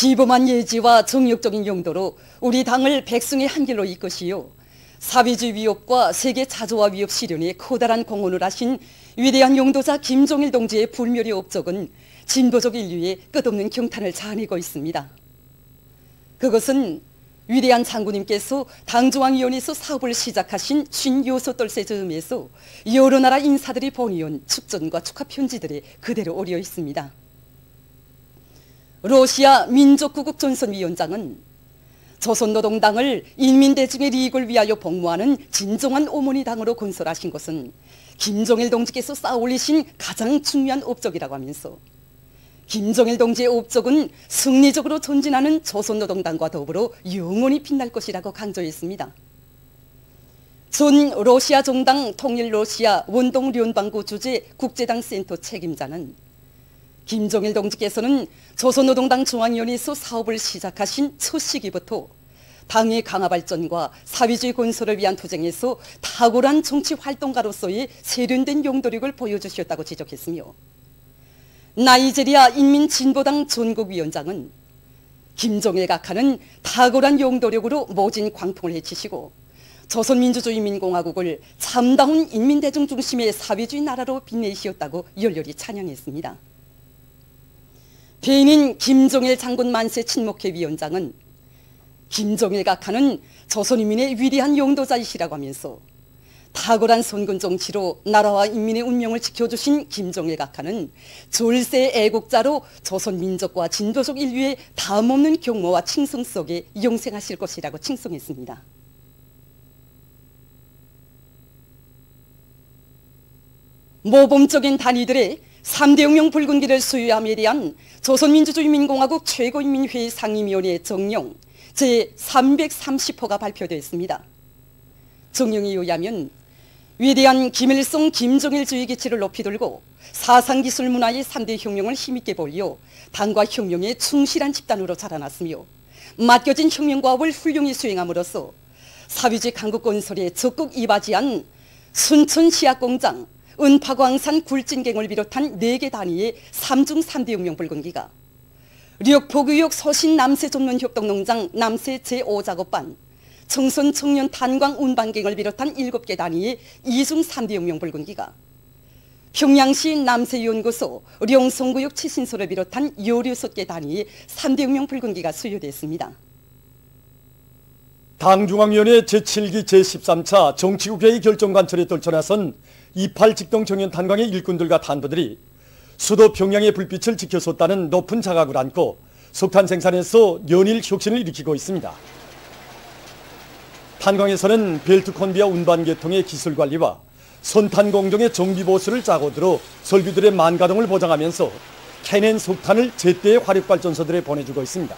기범한 예지와 정력적인 용도로 우리 당을 백성의 한길로 이끄시오 사회주의 위협과 세계 자조와 위협 실현에 커다란 공헌을 하신 위대한 용도자 김종일 동지의 불멸의 업적은 진보적 인류에 끝없는 경탄을 자아내고 있습니다. 그것은 위대한 장군님께서 당중앙위원회에서 사업을 시작하신 56돌세 즈음에서 여러 나라 인사들이 보내온 축전과 축하 편지들에 그대로 오려 있습니다. 러시아 민족구국전선위원장은 조선노동당을 인민대중의 이익을 위하여 복무하는 진정한 어머니 당으로 건설하신 것은 김종일 동지께서 쌓아올리신 가장 중요한 업적이라고 하면서 김종일 동지의 업적은 승리적으로 전진하는 조선노동당과 더불어 영원히 빛날 것이라고 강조했습니다. 전 러시아 정당 통일러시아 원동련방구 주재 국제당 센터 책임자는 김종일 동지께서는 조선노동당 중앙위원회에서 사업을 시작하신 첫 시기부터 당의 강화 발전과 사회주의 건설을 위한 투쟁에서 탁월한 정치 활동가로서의 세련된 용도력을 보여주셨다고 지적했으며 나이지리아 인민진보당 전국위원장은 김종일 각하는 탁월한 용도력으로 모진 광풍을 헤치시고 조선민주주의인민공화국을 참다운 인민대중 중심의 사회주의 나라로 빛내시었다고 열렬히 찬양했습니다. 배인인 김종일 장군 만세 친목회 위원장은 김종일 각하는 조선인민의 위대한 용도자이시라고 하면서 탁월한 선군 정치로 나라와 인민의 운명을 지켜주신 김종일 각하는 졸세 애국자로 조선 민족과 진보적 인류의 다음없는 경모와 칭송 속에 영생하실 것이라고 칭송했습니다. 모범적인 단위들의 3대 혁명 붉은기를 수유함에 대한 조선민주주의인민공화국 최고인민회의 상임위원회 정령 제330호가 발표되었습니다. 정령에 의하면 위대한 김일성 김정일주의 기치를 높이 들고 사상기술 문화의 3대 혁명을 힘있게 벌여 당과 혁명에 충실한 집단으로 자라났으며 맡겨진 혁명과업을 훌륭히 수행함으로써 사회주의 강국 건설에 적극 이바지한 순천시약공장, 은파광산 굴진갱을 비롯한 4개 단위의 3중 3대 혁명 붉은기가 력포교육 서신 남세 전문협동농장 남세 제5작업반, 청선 청년 탄광 운반갱을 비롯한 7개 단위의 2중 3대 혁명 붉은기가 평양시 남세연구소 령성구역 치신소를 비롯한 16개 단위의 3대 혁명 붉은기가 수여됐습니다. 당중앙위원회 제7기 제13차 정치국회의 결정관철에 떨쳐나선 28 직동 청년 탄광의 일꾼들과 탄부들이 수도 평양의 불빛을 지켜섰다는 높은 자각을 안고 석탄 생산에서 연일 혁신을 일으키고 있습니다. 탄광에서는 벨트 컨비아 운반 계통의 기술 관리와 선탄 공정의 정비 보수를 짜고 들어 설비들의 만가동을 보장하면서 캐낸 석탄을 제때의 화력발전소들에 보내주고 있습니다.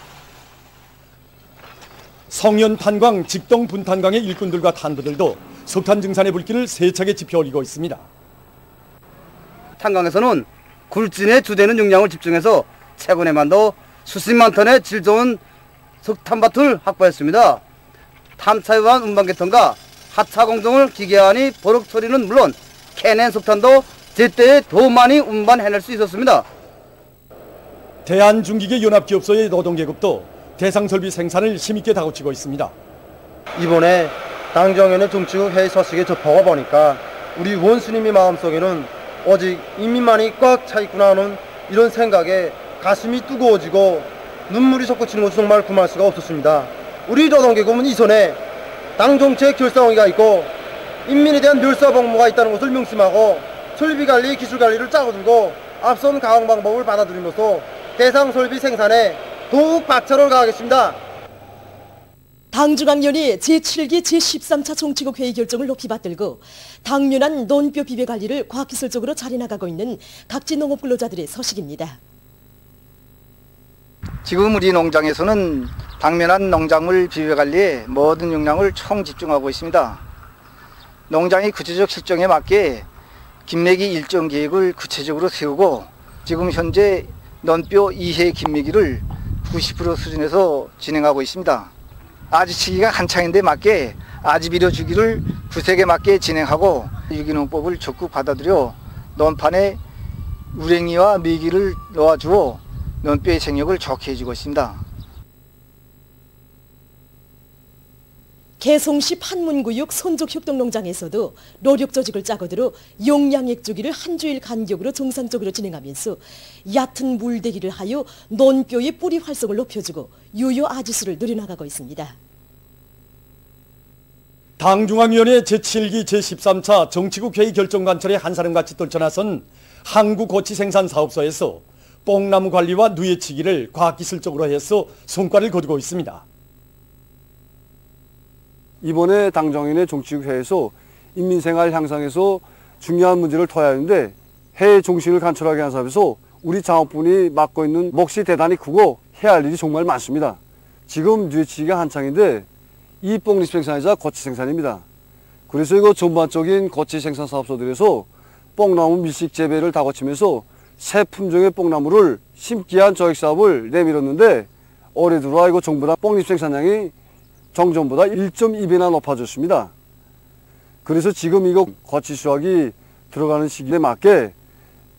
성연 탄광, 직동 분탄광의 일꾼들과 탄부들도 석탄 증산의 불길을 세차게 지펴 올리고 있습니다. 탄광에서는 굴진에 주되는 용량을 집중해서 최근에만도 수십만 톤의 질 좋은 석탄밭을 확보했습니다. 탐차유한 운반계통과 하차 공정을 기계화하니 버럭 처리는 물론 캐낸 석탄도 제때에 더 많이 운반해낼 수 있었습니다. 대한중기계연합기업소의 노동계급도 대상설비 생산을 힘있게 다그치고 있습니다. 이번에 당정위원회 정치국 회의 소식에 접하고 보니까 우리 원수님의 마음속에는 오직 인민만이 꽉 차 있구나 하는 이런 생각에 가슴이 뜨거워지고 눈물이 솟구치는 것을 정말 금할 수가 없었습니다. 우리 노동계급은 이전에 당정책 결사원회가 있고 인민에 대한 멸사복무가 있다는 것을 명심하고 설비관리, 기술관리를 짜고 들고 앞선 가공 방법을 받아들이면서 대상설비 생산에 더욱 박차를 가하겠습니다. 당중앙위원회 제7기 제13차 정치국 회의 결정을 높이 받들고 당면한 논뼈 비배 관리를 과학기술적으로 잘해나가고 있는 각지 농업 근로자들의 소식입니다. 지금 우리 농장에서는 당면한 농작물 비배 관리에 모든 역량을 총 집중하고 있습니다. 농장의 구체적 실정에 맞게 김매기 일정 계획을 구체적으로 세우고 지금 현재 논뼈 2해 김매기를 90% 수준에서 진행하고 있습니다. 아지치기가 한창인데 맞게 아지비료 주기를 구색에 맞게 진행하고 유기농법을 적극 받아들여 논판에 우랭이와 메기를 놓아주어 논뼈의 생력을 좋게 해주고 있습니다. 개송시 판문구역 손족협동농장에서도 노력조직을 짜고 들어 용량액 주기를 한 주일 간격으로 정상적으로 진행하면서 얕은 물대기를 하여 논뼈의 뿌리 활성을 높여주고 유효 아지수를 늘려나가고 있습니다. 당중앙위원회 제7기 제13차 정치국 회의 결정관철에 한 사람같이 떨쳐나선 한국고치생산사업소에서 뽕나무 관리와 누에치기를 과학기술적으로 해서 성과를 거두고 있습니다. 이번에 당정인의 정치국 회의에서 인민생활 향상에서 중요한 문제를 터야 하는데 해외 정신을 관철하게 한 사업에서 우리 창업분이 맡고 있는 몫이 대단히 크고 해야 할 일이 정말 많습니다. 지금 누에치기가 한창인데 이 뽕잎 생산이자 거치 생산입니다. 그래서 이거 전반적인 거치 생산 사업소들에서 뽕나무 밀식 재배를 다 거치면서 새 품종의 뽕나무를 심기 위한 저익 사업을 내밀었는데 올해 들어와 이거 정부나 뽕잎 생산량이 정전보다 1.2배나 높아졌습니다. 그래서 지금 이거 거치 수확이 들어가는 시기에 맞게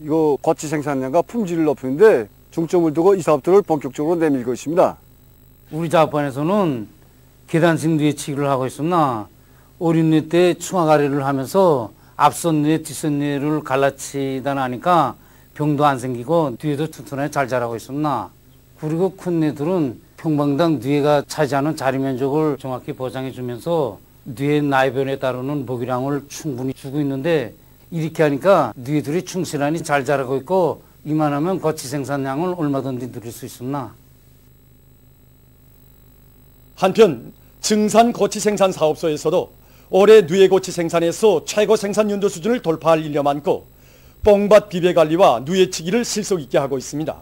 이거 거치 생산량과 품질을 높이는데 중점을 두고 이 사업들을 본격적으로 내밀고 있습니다. 우리 자판에서는 계단식 누에치기를 하고 있으나 어린 누에 때 충화가리를 하면서 앞선 누에 뒷선 누에를 갈라치다 나니까 병도 안 생기고 뒤에도 튼튼하게 잘 자라고 있었나. 그리고 큰 누에들은 평방당 누에가 차지하는 자리 면적을 정확히 보장해 주면서 누에 나이변에 따르는 먹이량을 충분히 주고 있는데 이렇게 하니까 누에들이 충실하니 잘 자라고 있고 이만하면 거치 생산량을 얼마든지 늘릴 수 있었나. 한편 증산 거치 생산 사업소에서도 올해 누에 고치 생산에서 최고 생산 연도 수준을 돌파할 일념 안고 뽕밭 비배 관리와 누에치기를 실속 있게 하고 있습니다.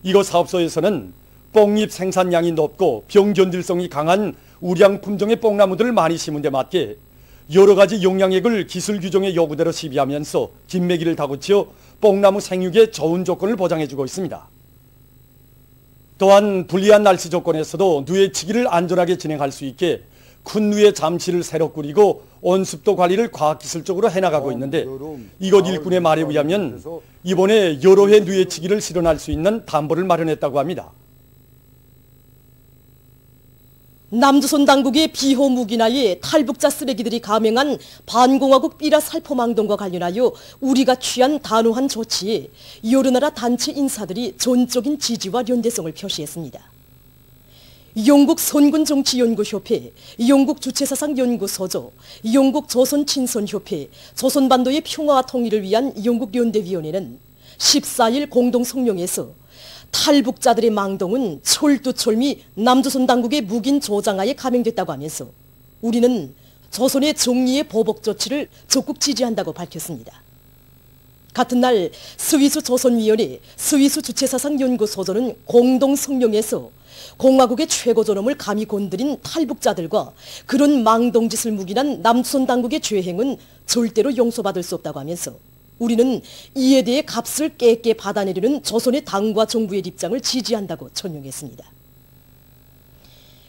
이곳 사업소에서는 뽕잎 생산량이 높고 병견딜성이 강한 우량 품종의 뽕나무들을 많이 심은 데 맞게 여러 가지 용량액을 기술 규정의 요구대로 시비하면서 김매기를 다고치어 뽕나무 생육에 좋은 조건을 보장해주고 있습니다. 또한 불리한 날씨 조건에서도 누에치기를 안전하게 진행할 수 있게 큰 누에 잠실을 새로 꾸리고 온습도 관리를 과학기술적으로 해나가고 있는데 이곳 일꾼의 말에 의하면 이번에 여러 해 누에치기를 실현할 수 있는 담보를 마련했다고 합니다. 남조선 당국의 비호 무기나에 탈북자 쓰레기들이 감행한 반공화국 삐라 살포망동과 관련하여 우리가 취한 단호한 조치에 여러 나라 단체 인사들이 전적인 지지와 연대성을 표시했습니다. 영국 선군정치연구협회, 영국 주체사상연구소조, 영국 조선친선협회, 조선반도의 평화와 통일을 위한 영국연대위원회는 14일 공동성명에서 탈북자들의 망동은 철두철미 남조선 당국의 묵인 조장하에 감행됐다고 하면서 우리는 조선의 정리의 보복 조치를 적극 지지한다고 밝혔습니다. 같은 날 스위스 조선위원회, 스위스 주체사상연구소조는 공동성명에서 공화국의 최고 존엄을 감히 건드린 탈북자들과 그런 망동짓을 묵인한 남조선 당국의 죄행은 절대로 용서받을 수 없다고 하면서 우리는 이에 대해 값을 깨게 받아내려는 조선의 당과 정부의 입장을 지지한다고 천명했습니다.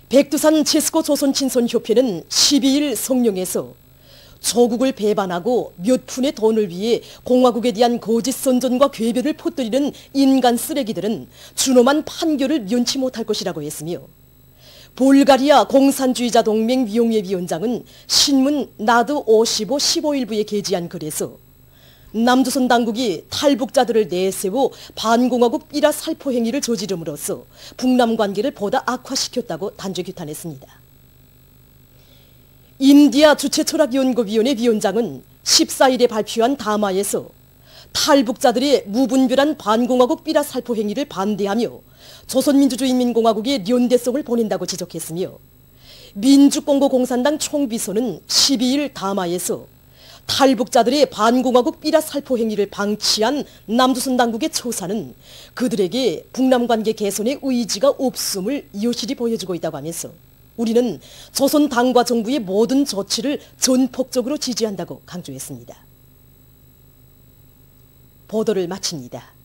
백두산 체스코 조선친선협회는 12일 성명에서 조국을 배반하고 몇 푼의 돈을 위해 공화국에 대한 거짓 선전과 궤변을 퍼뜨리는 인간 쓰레기들은 준엄한 판결을 면치 못할 것이라고 했으며 볼가리아 공산주의자 동맹 위용회 위원장은 신문 나드 55 15일부에 게재한 글에서 남조선 당국이 탈북자들을 내세워 반공화국 삐라 살포 행위를 저지름으로써 북남 관계를 보다 악화시켰다고 단죄 규탄했습니다. 인디아 주체철학연구위원회 위원장은 14일에 발표한 담화에서 탈북자들의 무분별한 반공화국 삐라 살포 행위를 반대하며 조선민주주의인민공화국의 연대성을 보낸다고 지적했으며 민주공고 공산당 총비서는 12일 담화에서 탈북자들의 반공화국 삐라 살포 행위를 방치한 남조선 당국의 처사는 그들에게 북남 관계 개선의 의지가 없음을 여실히 보여주고 있다고 하면서 우리는 조선 당과 정부의 모든 조치를 전폭적으로 지지한다고 강조했습니다. 보도를 마칩니다.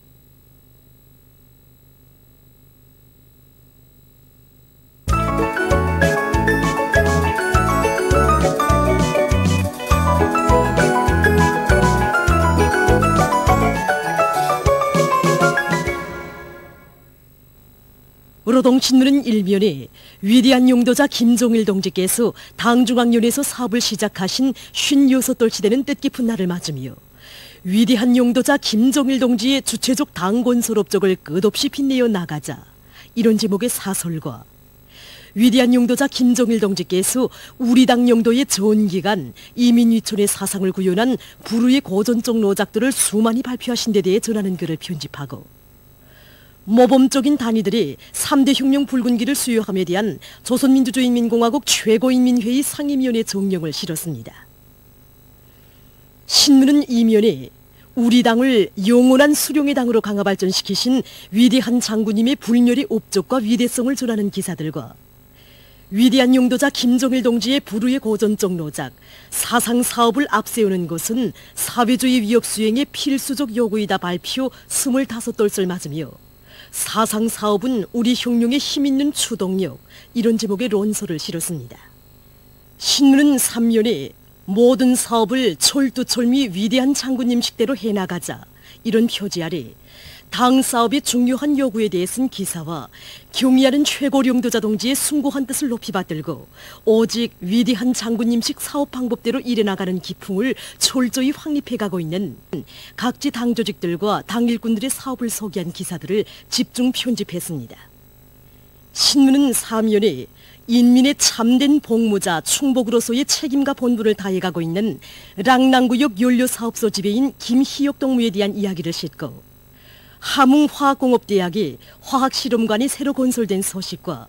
도로동 신문은 일면에 위대한 용도자 김종일 동지께서 당중앙위원회에서 사업을 시작하신 56돌 되는 뜻깊은 날을 맞으며 위대한 용도자 김종일 동지의 주체적 당건설 업적을 끝없이 빛내어 나가자 이런 제목의 사설과 위대한 용도자 김종일 동지께서 우리 당 용도의 전기간 이민위촌의 사상을 구현한 불후의 고전적 노작들을 수많이 발표하신 데 대해 전하는 글을 편집하고 모범적인 단위들이 3대 혁명 붉은기를 수여함에 대한 조선민주주의인민공화국 최고인민회의 상임위원회 정령을 실었습니다. 신문은 이면에 우리 당을 영원한 수령의 당으로 강화 발전시키신 위대한 장군님의 불멸의 업적과 위대성을 전하는 기사들과 위대한 용도자 김종일 동지의 불후의 고전적 노작, 사상 사업을 앞세우는 것은 사회주의 위협 수행의 필수적 요구이다 발표 25돌을 맞으며 사상 사업은 우리 혁명의 힘있는 추동력 이런 제목의論소를 실었습니다. 신문은 3면에 모든 사업을 철두철미 위대한 장군님 식대로 해나가자 이런 표지 아래 당 사업의 중요한 요구에 대해 쓴 기사와 경의하는 최고령도자 동지의 숭고한 뜻을 높이 받들고 오직 위대한 장군님식 사업 방법대로 일해나가는 기풍을 철저히 확립해가고 있는 각지 당 조직들과 당 일꾼들의 사업을 소개한 기사들을 집중 편집했습니다. 신문은 3면에 인민의 참된 복무자 충복으로서의 책임과 본분을 다해가고 있는 랑랑구역 연료사업소 지배인 김희옥 동무에 대한 이야기를 싣고 함흥화학공업대학의 화학실험관이 새로 건설된 소식과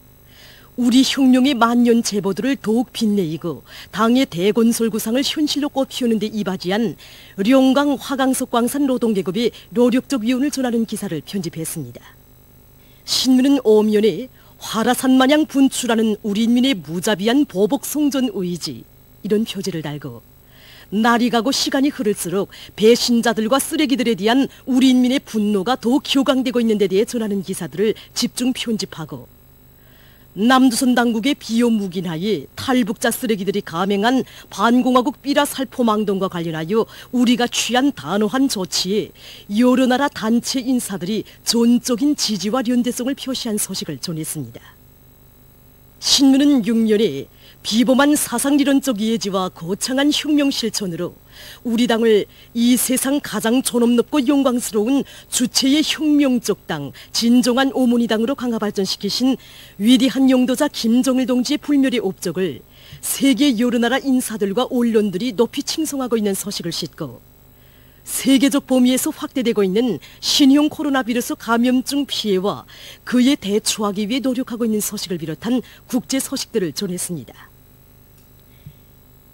우리 혁명의 만년 제보들을 더욱 빛내이고 당의 대건설 구상을 현실로 꽃피우는 데 이바지한 룡강 화강석광산 노동계급의 노력적 위원을 전하는 기사를 편집했습니다. 신문은 5면에 화라산 마냥 분출하는 우리 인민의 무자비한 보복 성전 의지 이런 표지를 달고 날이 가고 시간이 흐를수록 배신자들과 쓰레기들에 대한 우리 인민의 분노가 더욱 격앙되고 있는 데 대해 전하는 기사들을 집중 편집하고 남조선 당국의 비호무기나에 탈북자 쓰레기들이 감행한 반공화국 삐라 살포 망동과 관련하여 우리가 취한 단호한 조치에 여러 나라 단체 인사들이 전적인 지지와 연대성을 표시한 소식을 전했습니다. 신문은 6면에 비범한 사상리론적 이해지와 거창한 혁명 실천으로 우리 당을 이 세상 가장 존엄높고 영광스러운 주체의 혁명적 당, 진정한 오모니 당으로 강화 발전시키신 위대한 용도자 김종일 동지의 불멸의 업적을 세계 여러 나라 인사들과 언론들이 높이 칭송하고 있는 소식을 싣고 세계적 범위에서 확대되고 있는 신형 코로나 비루스 감염증 피해와 그에 대처하기 위해 노력하고 있는 소식을 비롯한 국제 소식들을 전했습니다.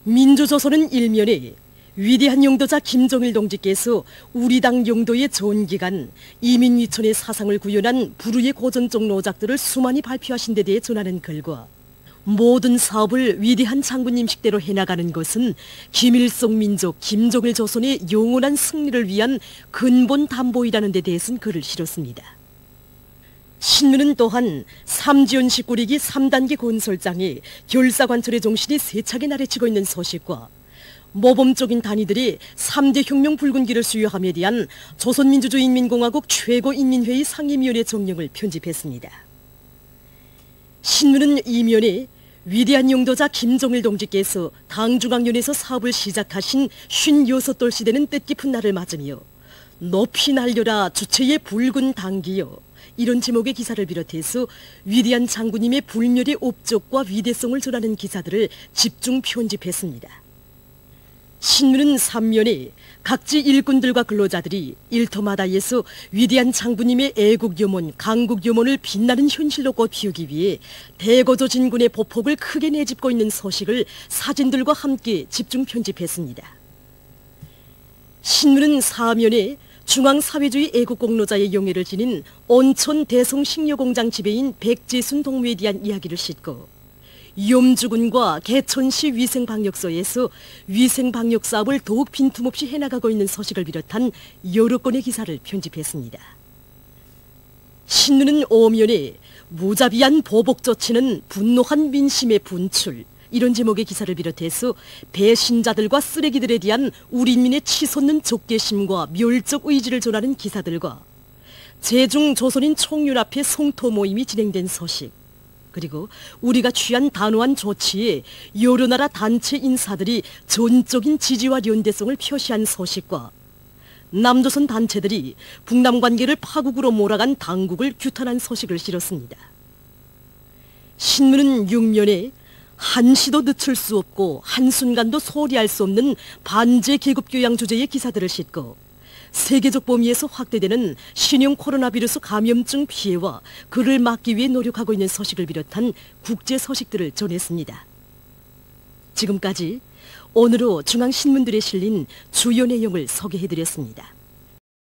민주조선은 일면에 위대한 용도자 김종일 동지께서 우리 당 용도의 전기간 이민위촌의 사상을 구현한 불후의 고전적 노작들을 수많이 발표하신 데 대해 전하는 글과 모든 사업을 위대한 장군님 식대로 해나가는 것은 김일성 민족 김종일 조선의 영원한 승리를 위한 근본 담보이라는 데 대해서는 글을 실었습니다. 신문은 또한 삼지연식 꾸리기 3단계 건설장에 결사관철의 정신이 세차게 나래치고 있는 소식과 모범적인 단위들이 3대 혁명 붉은기를 수여함에 대한 조선민주주의인민공화국 최고인민회의 상임위원회 정령을 편집했습니다. 신문은 이면에 위대한 용도자 김종일 동지께서 당중앙위원회에서 사업을 시작하신 56돌 시대는 뜻깊은 날을 맞으며 높이 날려라 주체의 붉은 당기여 이런 제목의 기사를 비롯해서 위대한 장군님의 불멸의 업적과 위대성을 전하는 기사들을 집중 편집했습니다. 신문은 3면에 각지 일꾼들과 근로자들이 일터마다에서 위대한 장군님의 애국염원, 강국염원을 빛나는 현실로 꽃피우기 위해 대거조 진군의 보폭을 크게 내짚고 있는 소식을 사진들과 함께 집중 편집했습니다. 신문은 4면에 중앙사회주의 애국공로자의 영예를 지닌 온천 대성식료공장 지배인 백재순 동무에 대한 이야기를 싣고 염주군과 개천시 위생방역소에서 위생방역사업을 더욱 빈틈없이 해나가고 있는 소식을 비롯한 여러 건의 기사를 편집했습니다. 신문은 5면에 무자비한 보복조치는 분노한 민심의 분출 이런 제목의 기사를 비롯해서 배신자들과 쓰레기들에 대한 우리 인민의 치솟는 적개심과 멸적 의지를 전하는 기사들과 제중 조선인 총연합회 송토 모임이 진행된 소식, 그리고 우리가 취한 단호한 조치에 여러 나라 단체 인사들이 전적인 지지와 연대성을 표시한 소식과 남조선 단체들이 북남 관계를 파국으로 몰아간 당국을 규탄한 소식을 실었습니다. 신문은 6면에 한시도 늦출 수 없고 한순간도 소리할 수 없는 반제 계급 교양 주제의 기사들을 싣고 세계적 범위에서 확대되는 신형 코로나 바이러스 감염증 피해와 그를 막기 위해 노력하고 있는 소식을 비롯한 국제 소식들을 전했습니다. 지금까지 오늘로 중앙신문들에 실린 주요 내용을 소개해드렸습니다.